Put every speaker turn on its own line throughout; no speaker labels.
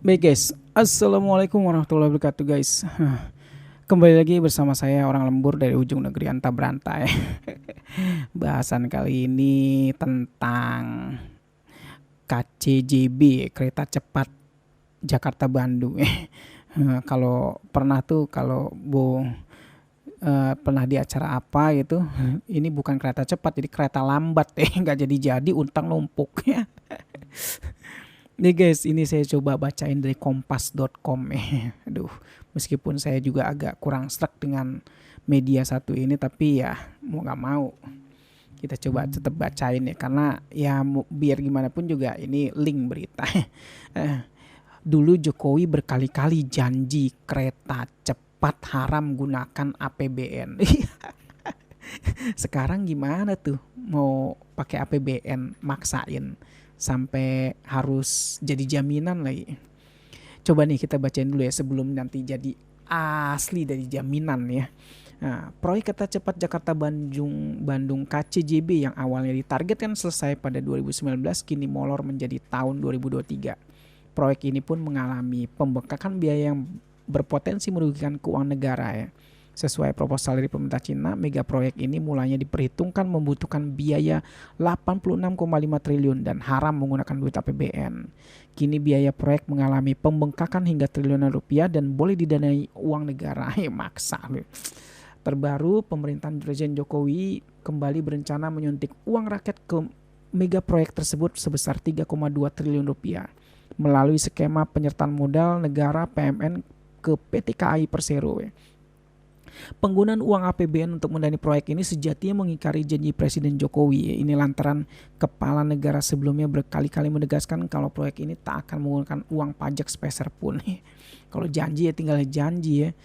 Baik guys, Assalamualaikum warahmatullahi wabarakatuh guys. Kembali lagi bersama saya orang lembur dari ujung negeri anta berantai. Bahasan kali ini tentang KCJB, kereta cepat Jakarta Bandung. Kalau pernah tuh kalau pernah di acara apa gitu, ini bukan kereta cepat jadi kereta lambat nggak jadi untang numpuk. Nih guys, ini saya coba bacain dari kompas.com Aduh, meskipun saya juga agak kurang struck dengan media satu ini, tapi ya mau nggak mau kita coba tetap bacain ya, karena ya biar gimana pun juga ini link berita. Dulu Jokowi berkali-kali janji kereta cepat haram gunakan APBN. Sekarang gimana tuh mau pakai APBN maksain sampai harus jadi jaminan lagi. Coba nih kita bacain dulu ya sebelum nanti jadi asli dari jaminan ya. Nah, proyek kereta cepat Jakarta Bandung KCJB yang awalnya ditargetkan selesai pada 2019 kini molor menjadi tahun 2023. Proyek ini pun mengalami pembengkakan biaya yang berpotensi merugikan keuangan negara ya. Sesuai proposal dari pemerintah Cina, mega proyek ini mulanya diperhitungkan membutuhkan biaya 86,5 triliun dan haram menggunakan duit APBN. Kini biaya proyek mengalami pembengkakan hingga triliunan rupiah dan boleh didanai uang negara. Maksa. Terbaru, pemerintahan Presiden Jokowi kembali berencana menyuntik uang rakyat ke mega proyek tersebut sebesar 3,2 triliun rupiah melalui skema penyertaan modal negara PMN ke PT KAI Persero. Penggunaan uang APBN untuk mendanai proyek ini sejatinya mengingkari janji Presiden Jokowi. Ini lantaran kepala negara sebelumnya berkali-kali menegaskan kalau proyek ini tak akan menggunakan uang pajak sepeser pun. Kalau janji ya tinggal janji ya.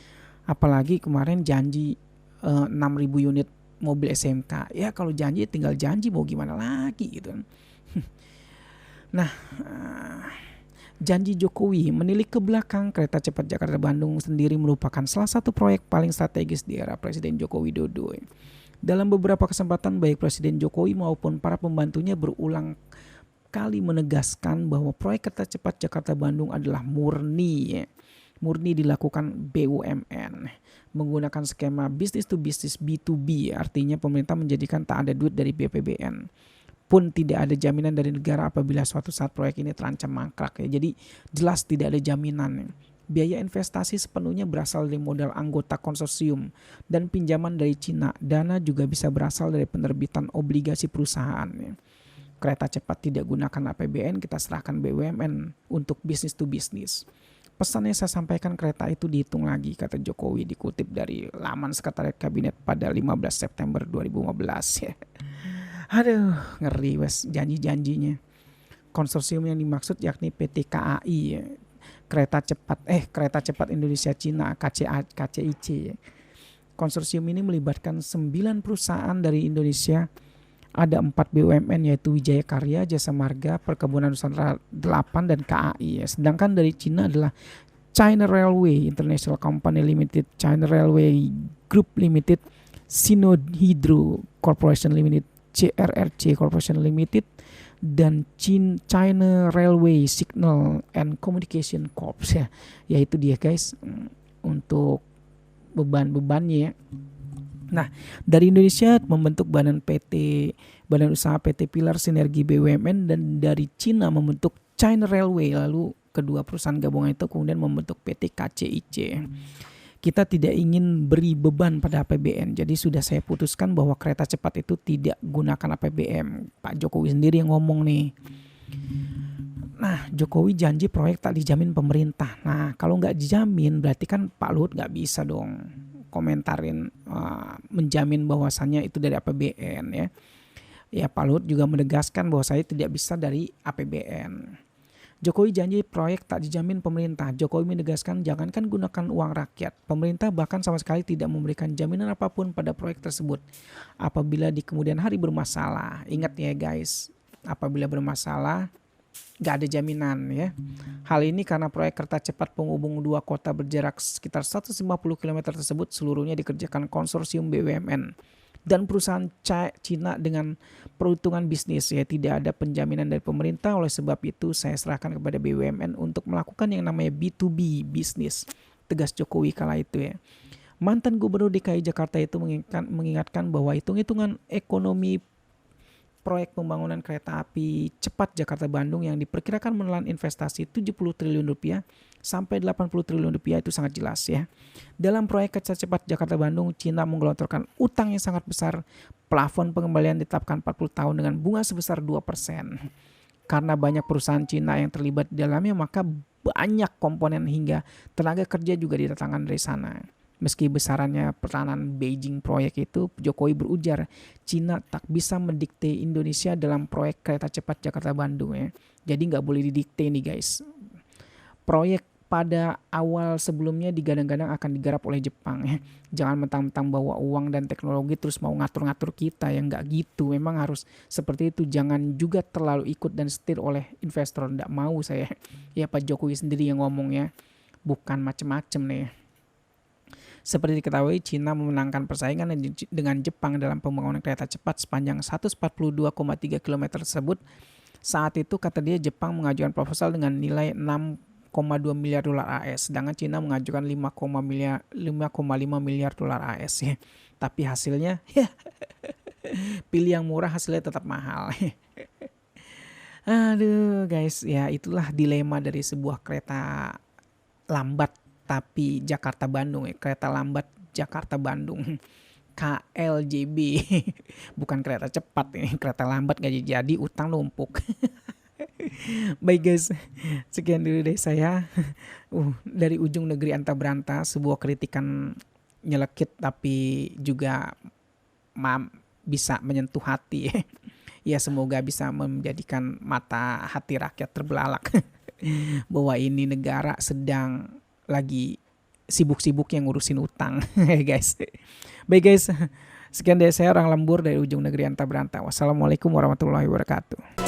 Apalagi kemarin janji 6.000 unit mobil SMK. Ya kalau janji ya tinggal janji, mau gimana lagi gitu. Nah, janji Jokowi menilik ke belakang kereta cepat Jakarta Bandung sendiri merupakan salah satu proyek paling strategis di era Presiden Joko Widodo. Dalam beberapa kesempatan baik Presiden Jokowi maupun para pembantunya berulang kali menegaskan bahwa proyek kereta cepat Jakarta Bandung adalah murni dilakukan BUMN menggunakan skema business to business B2B, artinya pemerintah menjadikan tak ada duit dari BPBN pun tidak ada jaminan dari negara apabila suatu saat proyek ini terancam mangkrak ya. Jadi jelas tidak ada jaminan. Biaya investasi sepenuhnya berasal dari modal anggota konsorsium dan pinjaman dari Cina. Dana juga bisa berasal dari penerbitan obligasi perusahaan ya. Kereta cepat tidak gunakan APBN, kita serahkan BUMN untuk bisnis to bisnis. Pesan yang saya sampaikan kereta itu dihitung lagi, kata Jokowi dikutip dari laman Sekretariat Kabinet pada 15 September 2015 ya. Aduh, ngeri wes janji-janjinya. Konsorsium yang dimaksud yakni PT KAI ya. Kereta cepat Indonesia Cina KCIC. Konsorsium ini melibatkan 9 perusahaan dari Indonesia. Ada 4 BUMN yaitu Wijaya Karya, Jasa Marga, Perkebunan Nusantara 8 dan KAI ya. Sedangkan dari Cina adalah China Railway International Company Limited, China Railway Group Limited, Sinohydro Corporation Limited, CRRC Corporation Limited, dan China Railway Signal and Communication Corp ya. Yaitu dia guys untuk beban-bebannya ya. Nah, dari Indonesia membentuk Badan Usaha PT Pilar Sinergi BUMN, dan dari Cina membentuk China Railway, lalu kedua perusahaan gabungan itu kemudian membentuk PT KCIC. Kita tidak ingin beri beban pada APBN, jadi sudah saya putuskan bahwa kereta cepat itu tidak gunakan APBN. Pak Jokowi sendiri yang ngomong nih. Nah, Jokowi janji proyek tak dijamin pemerintah. Nah, kalau nggak dijamin berarti kan Pak Luhut nggak bisa dong komentarin menjamin bahwasannya itu dari APBN ya. Ya, Pak Luhut juga menegaskan bahwa saya tidak bisa dari APBN. Jokowi janji proyek tak dijamin pemerintah. Jokowi menegaskan jangankan gunakan uang rakyat, pemerintah bahkan sama sekali tidak memberikan jaminan apapun pada proyek tersebut. Apabila di kemudian hari bermasalah, ingat ya guys, apabila bermasalah gak ada jaminan ya. Hal ini karena proyek kereta cepat penghubung dua kota berjarak sekitar 150 km tersebut seluruhnya dikerjakan konsorsium BUMN dan perusahaan Cina dengan peruntungan bisnis ya, tidak ada penjaminan dari pemerintah. Oleh sebab itu saya serahkan kepada BUMN untuk melakukan yang namanya B2B bisnis, tegas Jokowi kala itu ya. Mantan Gubernur DKI Jakarta itu mengingatkan bahwa hitung-hitungan ekonomi proyek pembangunan kereta api cepat Jakarta-Bandung yang diperkirakan menelan investasi 70 triliun rupiah sampai 80 triliun rupiah itu sangat jelas ya. Dalam proyek kereta cepat Jakarta-Bandung, Cina menggelontorkan utang yang sangat besar. Plafon pengembalian ditetapkan 40 tahun dengan bunga sebesar 2%. Karena banyak perusahaan Cina yang terlibat di dalamnya, maka banyak komponen hingga tenaga kerja juga didatangkan dari sana. Meski besarannya peranan Beijing proyek itu, Jokowi berujar Cina tak bisa mendikte Indonesia dalam proyek kereta cepat Jakarta-Bandung ya. Jadi nggak boleh didikte nih guys. Proyek pada awal sebelumnya digadang-gadang akan digarap oleh Jepang ya. Jangan mentang-mentang bawa uang dan teknologi terus mau ngatur-ngatur kita, ya nggak gitu. Memang harus seperti itu. Jangan juga terlalu ikut dan setir oleh investor. Nggak mau saya. Ya Pak Jokowi sendiri yang ngomong ya. Bukan macem-macem nih. Seperti diketahui, Cina memenangkan persaingan dengan Jepang dalam pembangunan kereta cepat sepanjang 142,3 km tersebut. Saat itu kata dia Jepang mengajukan proposal dengan nilai 6,2 miliar dolar AS, sedangkan Cina mengajukan 5,5 miliar dolar AS ya. Tapi hasilnya ya pilih yang murah, hasilnya tetap mahal. Aduh guys, ya itulah dilema dari sebuah kereta lambat tapi Jakarta-Bandung ya, kereta lambat Jakarta-Bandung. KLJB. Bukan kereta cepat ini, kereta lambat gak jadi, utang numpuk. Baik guys, sekian dulu dari saya. Dari ujung negeri anta beranta, sebuah kritikan nyelekit tapi juga bisa menyentuh hati. Ya semoga bisa menjadikan mata hati rakyat terbelalak bahwa ini negara sedang lagi sibuk-sibuk yang ngurusin utang. Guys. Baik guys, sekian dari saya, orang lembur dari ujung negeri anta beranta. Wassalamualaikum warahmatullahi wabarakatuh.